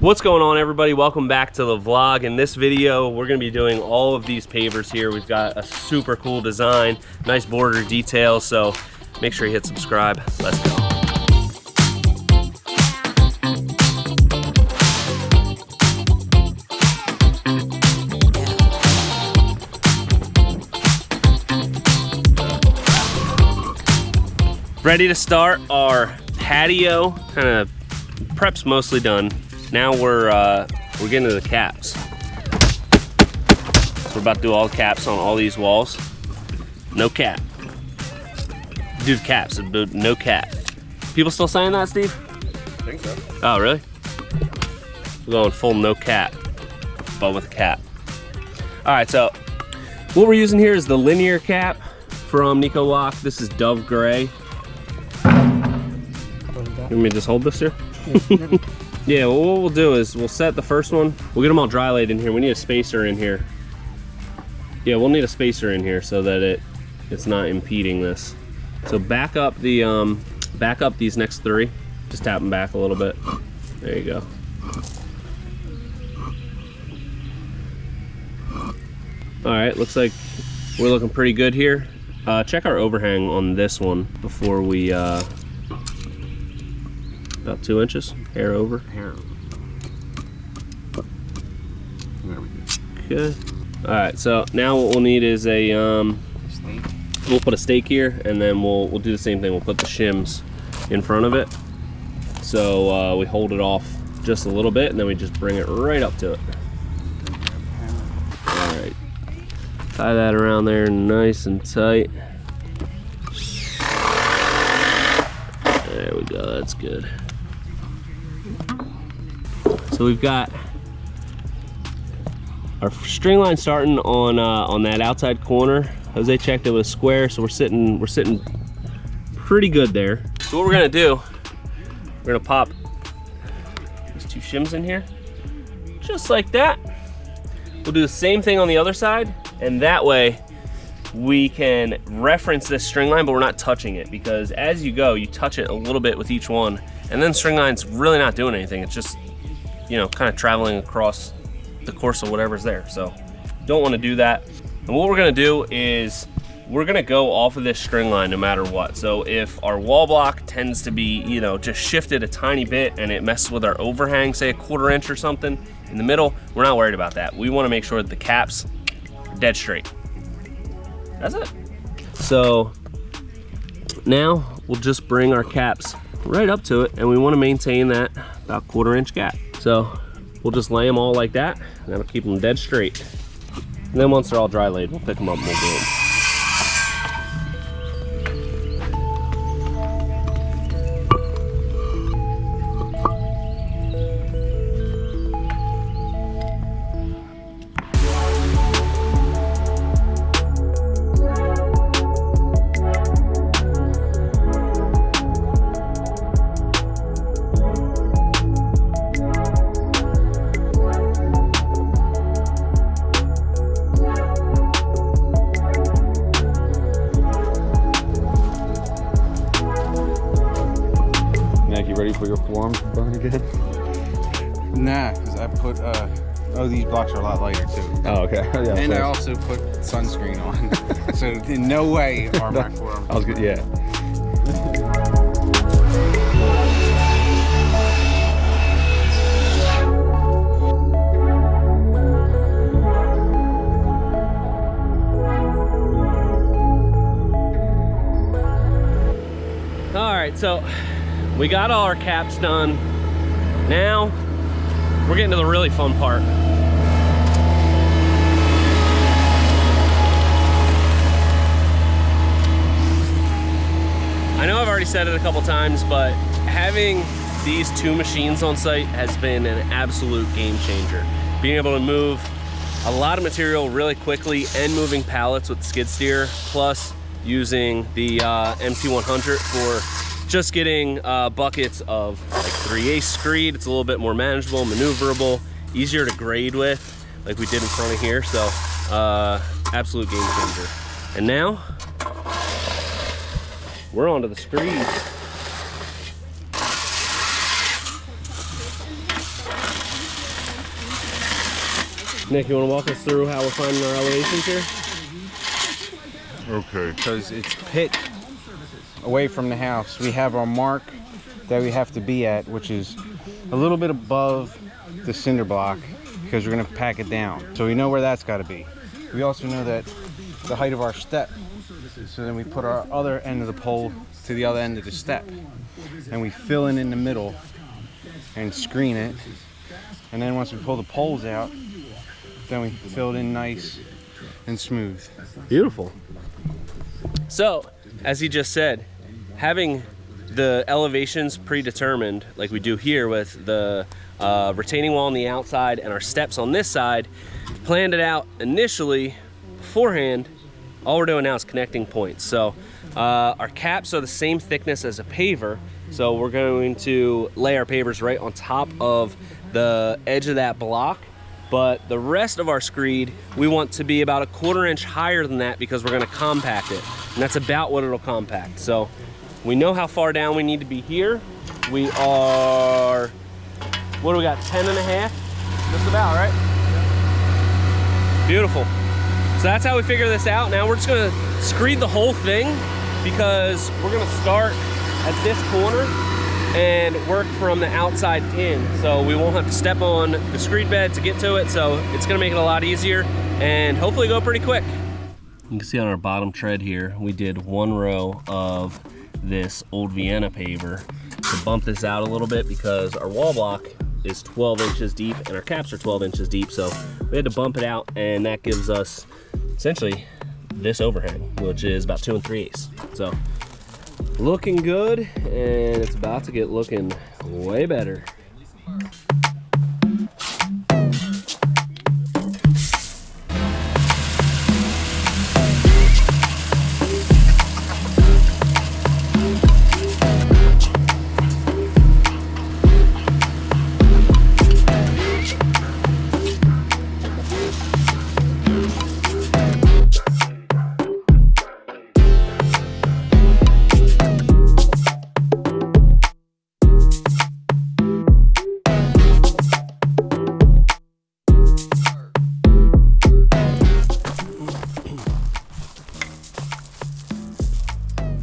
What's going on, everybody? Welcome back to the vlog. In this video, we're gonna be doing all of these pavers here. We've got a super cool design, nice border details, so make sure you hit subscribe. Let's go. Ready to start our patio. Kind of prep's mostly done. Now we're getting to the caps. So we're about to do all the caps on all these walls. No cap. Do the caps, but no cap. People still saying that, Steve? I think so. Oh, really? We're going full no cap, but with a cap. All right, so what we're using here is the linear cap from Nicolock. This is Dove Gray. You want me to just hold this here? Yeah, well, what we'll do is we'll set the first one. We'll get them all dry laid in here. We need a spacer in here. Yeah, we'll need a spacer in here so that it's not impeding this. So back up these next three. Just tap them back a little bit. There you go. All right, looks like we're looking pretty good here. Check our overhang on this one before we about 2 inches, hair over. Hair over. There we go. Okay. All right, so now what we'll need is a Stake. we'll put a stake here, and then we'll do the same thing. We'll put the shims in front of it. So we hold it off just a little bit, and then we just bring it right up to it. All right. Tie that around there nice and tight. There we go, that's good. So we've got our string line starting on that outside corner. Jose checked it was square, so we're sitting pretty good there. So what we're gonna do, we're gonna pop these two shims in here, just like that. We'll do the same thing on the other side, and that way we can reference this string line, but we're not touching it, because as you go, you touch it a little bit with each one, and then string line's really not doing anything. It's just, you know, kind of traveling across the course of whatever's there. So don't want to do that. And what we're going to do is we're going to go off of this string line no matter what. So if our wall block tends to be, you know, just shifted a tiny bit and it messes with our overhang, say a 1/4 inch or something in the middle, we're not worried about that. We want to make sure that the caps are dead straight. That's it. So now we'll just bring our caps right up to it, and we want to maintain that about 1/4 inch gap. So we'll just lay them all like that, and that'll keep them dead straight. And then once they're all dry laid, we'll pick them up and we'll do them. Ready for your forearm to burn again? Nah, because I put, oh, these blocks are a lot lighter too. Oh, okay. Yeah, and I also put sunscreen on. So in no way are my forearms. I was good, yeah. All right, so we got all our caps done. Now we're getting to the really fun part. I know I've already said it a couple times, but having these two machines on site has been an absolute game changer. Being able to move a lot of material really quickly and moving pallets with the skid steer, plus using the MT100 for just getting buckets of like 3/8 screed. It's a little bit more manageable, maneuverable, easier to grade with, like we did in front of here. So absolute game changer. And now we're onto the screed. Nick, you want to walk us through how we're finding our elevations here? Okay. Because it's pit away from the house. We have our mark that we have to be at, which is a little bit above the cinder block, because we're going to pack it down. So we know where that's got to be. We also know that the height of our step. So then we put our other end of the pole to the other end of the step, and we fill in the middle and screen it. And then once we pull the poles out, then we fill it in nice and smooth. Beautiful. So, as he just said, having the elevations predetermined, like we do here with the retaining wall on the outside and our steps on this side, planned it out initially beforehand. All we're doing now is connecting points. So our caps are the same thickness as a paver, so we're going to lay our pavers right on top of the edge of that block. But the rest of our screed, we want to be about 1/4 inch higher than that, because we're going to compact it, and that's about what it'll compact. So we know how far down we need to be here. We are, what do we got, 10.5? Just about, right? Beautiful. So that's how we figure this out. Now we're just gonna screed the whole thing, because we're gonna start at this corner and work from the outside in. So we won't have to step on the screed bed to get to it. So it's gonna make it a lot easier and hopefully go pretty quick. You can see on our bottom tread here, we did 1 row of this old Vienna paver to bump this out a little bit, because our wall block is 12 inches deep and our caps are 12 inches deep. So we had to bump it out, and that gives us essentially this overhang, which is about 2 3/8. So looking good, and it's about to get looking way better.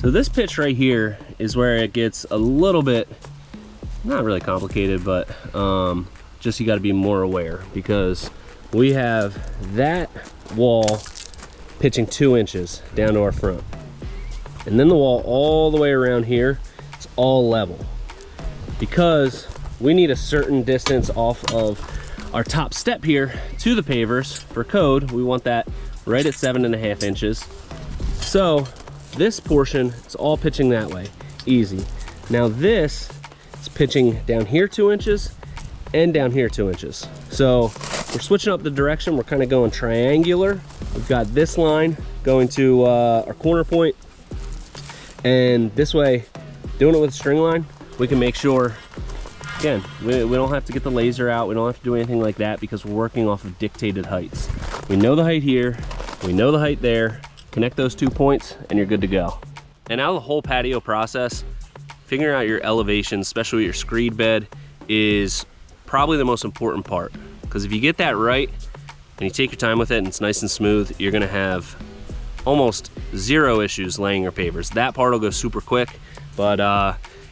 So this pitch right here is where it gets a little bit, not really complicated, but just you got to be more aware, because we have that wall pitching 2 inches down to our front, and then the wall all the way around here is all level, because we need a certain distance off of our top step here to the pavers. For code, we want that right at 7.5 inches. So this portion is all pitching that way, easy. Now this is pitching down here 2 inches and down here 2 inches. So we're switching up the direction. We're kind of going triangular. We've got this line going to our corner point, and this way, doing it with a string line, we can make sure, again, we don't have to get the laser out. We don't have to do anything like that, because we're working off of dictated heights. We know the height here, we know the height there. Connect those 2 points and you're good to go. And now the whole patio process, figuring out your elevation, especially with your screed bed, is probably the most important part. Because if you get that right and you take your time with it and it's nice and smooth, you're gonna have almost 0 issues laying your pavers. That part will go super quick, but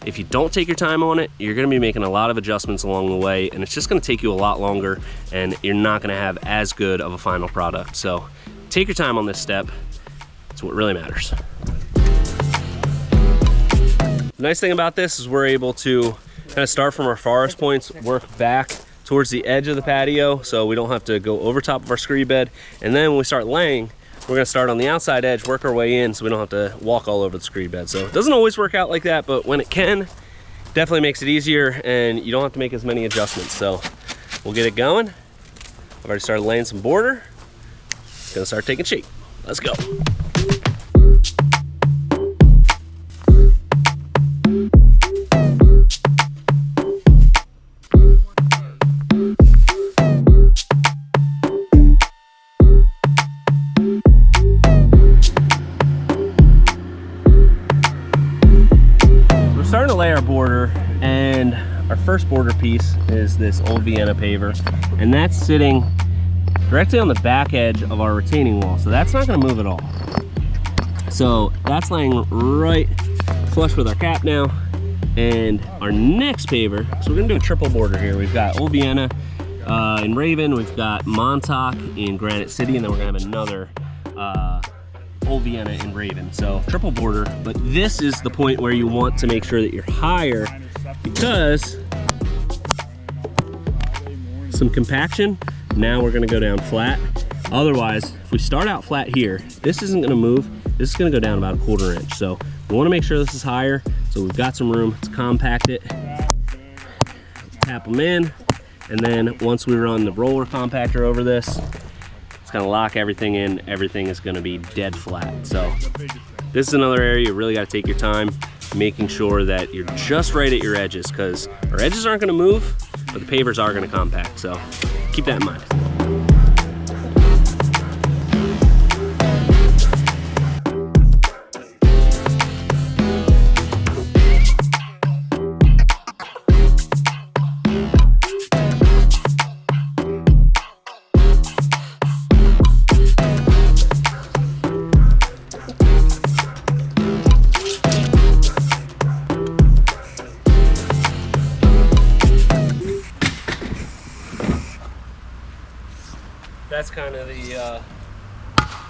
if you don't take your time on it, you're gonna be making a lot of adjustments along the way, and it's just gonna take you a lot longer, and you're not gonna have as good of a final product. So take your time on this step. It's what really matters. The nice thing about this is we're able to kind of start from our farthest points, work back towards the edge of the patio, so we don't have to go over top of our screed bed. And then when we start laying, we're gonna start on the outside edge, work our way in, so we don't have to walk all over the screed bed. So it doesn't always work out like that, but when it can, definitely makes it easier, and you don't have to make as many adjustments. So we'll get it going. I've already started laying some border. It's gonna start taking shape. Let's go. Starting to lay our border, and our first border piece is this old Vienna paver, and that's sitting directly on the back edge of our retaining wall. So that's not gonna move at all. So that's laying right flush with our cap now. And our next paver, so we're gonna do a triple border here. We've got Old Vienna in Raven, we've got Montauk in Granite City, and then we're gonna have another Old Vienna in Raven. So triple border, but this is the point where you want to make sure that you're higher, because some compaction, now we're gonna go down flat. Otherwise, if we start out flat here, this isn't gonna move. This is gonna go down about a 1/4 inch. So we wanna make sure this is higher, so we've got some room to compact it. Tap them in, and then once we run the roller compactor over this, it's gonna lock everything in. Everything is gonna be dead flat. So this is another area you really gotta take your time, making sure that you're just right at your edges, because our edges aren't gonna move, but the pavers are gonna compact. So keep that in mind. That's kind of the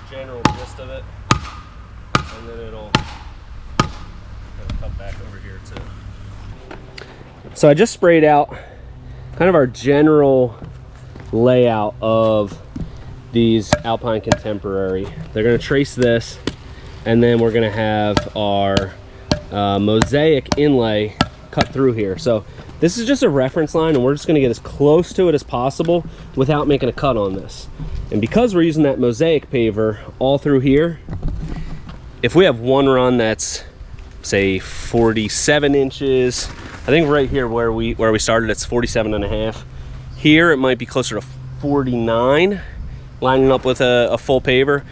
general gist of it, and then it'll kind of come back over here too. So I just sprayed out kind of our general layout of these Alpine Contemporary. They're going to trace this, and then we're going to have our mosaic inlay cut through here. So this is just a reference line, and we're just going to get as close to it as possible without making a cut on this. And because we're using that mosaic paver all through here, if we have one run that's say 47 inches, I think right here where we started, it's 47.5. Here it might be closer to 49, lining up with a full paver.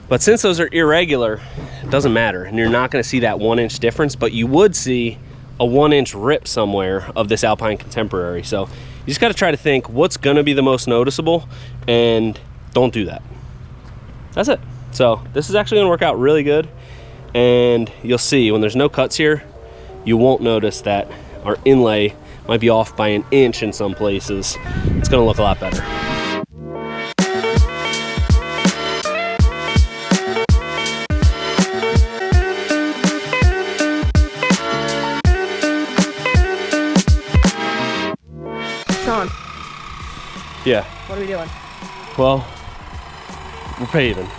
But since those are irregular, it doesn't matter, and you're not going to see that 1 inch difference, but you would see a 1 inch rip somewhere of this Alpine Contemporary. So you just got to try to think what's going to be the most noticeable, and don't do that. That's it. So this is actually going to work out really good, and you'll see when there's no cuts here, you won't notice that our inlay might be off by an inch in some places. It's going to look a lot better. Sean, Yeah. what are we doing? Well, we're paving.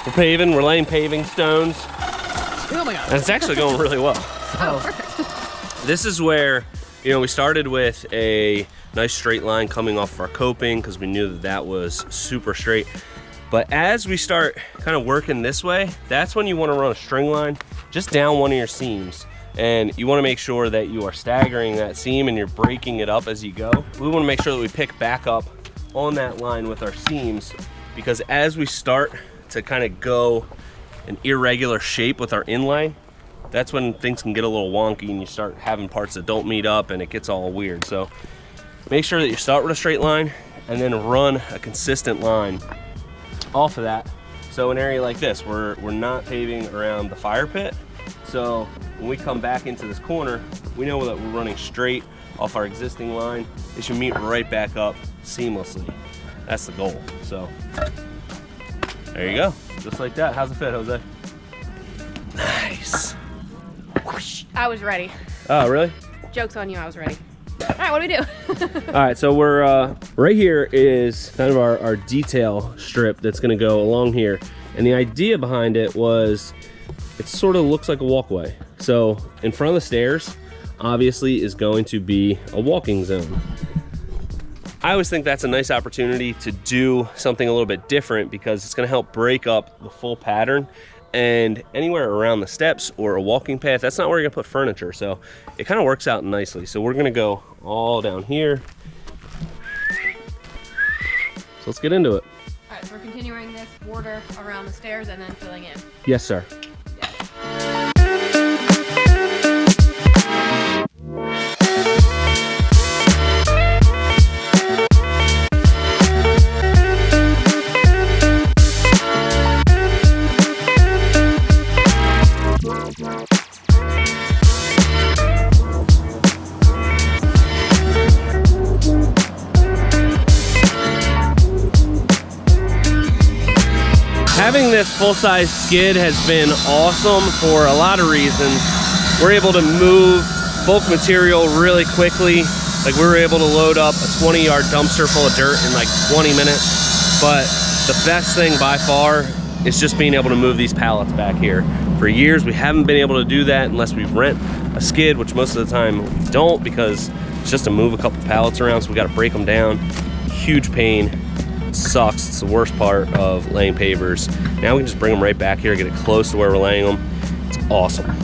We're paving, we're laying paving stones. Oh my God. And it's actually going really well. Oh, perfect. This is where, you know, we started with a nice straight line coming off of our coping because we knew that that was super straight. But as we start kind of working this way, that's when you want to run a string line just down one of your seams. And you want to make sure that you are staggering that seam and you're breaking it up as you go. We want to make sure that we pick back up on that line with our seams, because as we start to kind of go an irregular shape with our inlay, that's when things can get a little wonky and you start having parts that don't meet up and it gets all weird. So make sure that you start with a straight line and then run a consistent line off of that. So an area like this, we're not paving around the fire pit. So when we come back into this corner, we know that we're running straight off our existing line. It should meet right back up seamlessly. That's the goal. So there you go, just like that. How's it fit, Jose? Nice. I was ready. Oh, really? Joke's on you, I was ready. All right, what do we do? All right, so we're right here is kind of our detail strip that's gonna go along here. And the idea behind it was, it sort of looks like a walkway. So in front of the stairs, obviously, is going to be a walking zone. I always think that's a nice opportunity to do something a little bit different, because it's gonna help break up the full pattern. And anywhere around the steps or a walking path, that's not where you're gonna put furniture. So it kind of works out nicely. So we're gonna go all down here. So let's get into it. All right, so we're continuing this border around the stairs and then filling in. Yes, sir. this full-size skid has been awesome for a lot of reasons. We're able to move bulk material really quickly. Like, we were able to load up a 20-yard dumpster full of dirt in like 20 minutes. But the best thing by far is just being able to move these pallets back here. For years, we haven't been able to do that unless we rent a skid, which most of the time we don't, because it's just to move a couple pallets around, so we got to break them down. Huge pain. It sucks. It's the worst part of laying pavers. Now we can just bring them right back here, get it close to where we're laying them. It's awesome.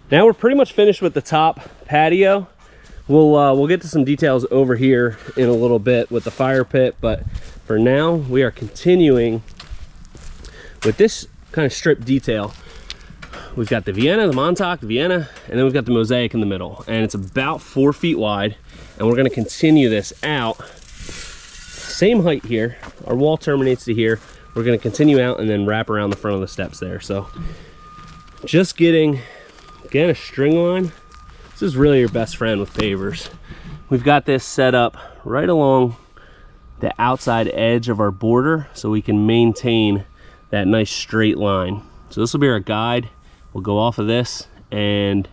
Now we're pretty much finished with the top patio. We'll get to some details over here in a little bit with the fire pit, but for now we are continuing with this kind of strip detail. We've got the Vienna, the Montauk, the Vienna, and then we've got the mosaic in the middle, and it's about 4 feet wide, and we're going to continue this out. Same height here. Our wall terminates to here. We're going to continue out and then wrap around the front of the steps there. So just getting, again, a string line. This is really your best friend with pavers. We've got this set up right along the outside edge of our border so we can maintain that nice straight line. So this will be our guide. We'll go off of this and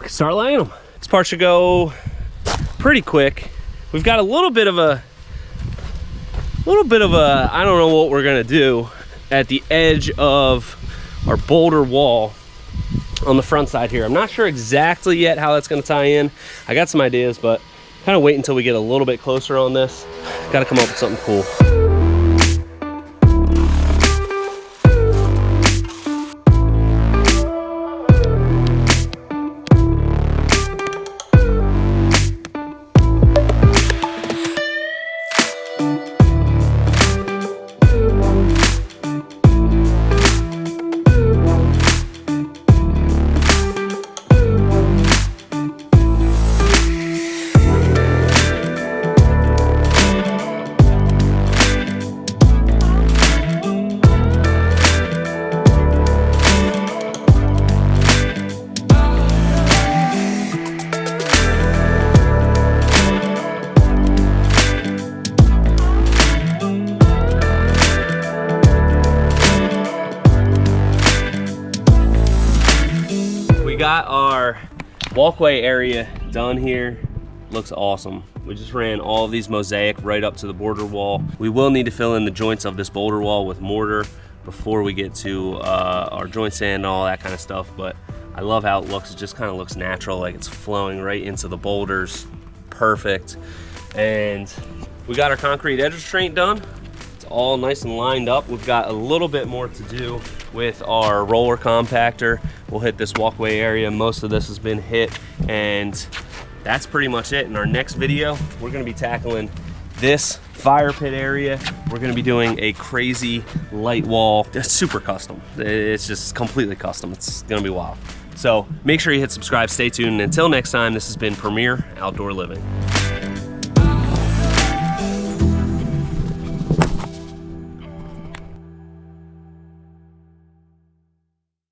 start laying them. This part should go pretty quick. We've got a little bit of a, I don't know what we're gonna do at the edge of our boulder wall on the front side here. I'm not sure exactly yet how that's gonna tie in. I got some ideas, but kind of wait until we get a little bit closer on this. Got to come up with something cool. Got our walkway area done here. Looks awesome. We just ran all of these mosaic right up to the border wall. We will need to fill in the joints of this boulder wall with mortar before we get to our joint sand and all that kind of stuff, but I love how it looks. It just kind of looks natural, like it's flowing right into the boulders. Perfect. And we got our concrete edge restraint done. It's all nice and lined up. We've got a little bit more to do with our roller compactor. We'll hit this walkway area. Most of this has been hit, and that's pretty much it. In our next video, we're gonna be tackling this fire pit area. We're gonna be doing a crazy light wall. It's super custom. It's just completely custom. It's gonna be wild. So make sure you hit subscribe, stay tuned. Until next time, this has been Premier Outdoor Living.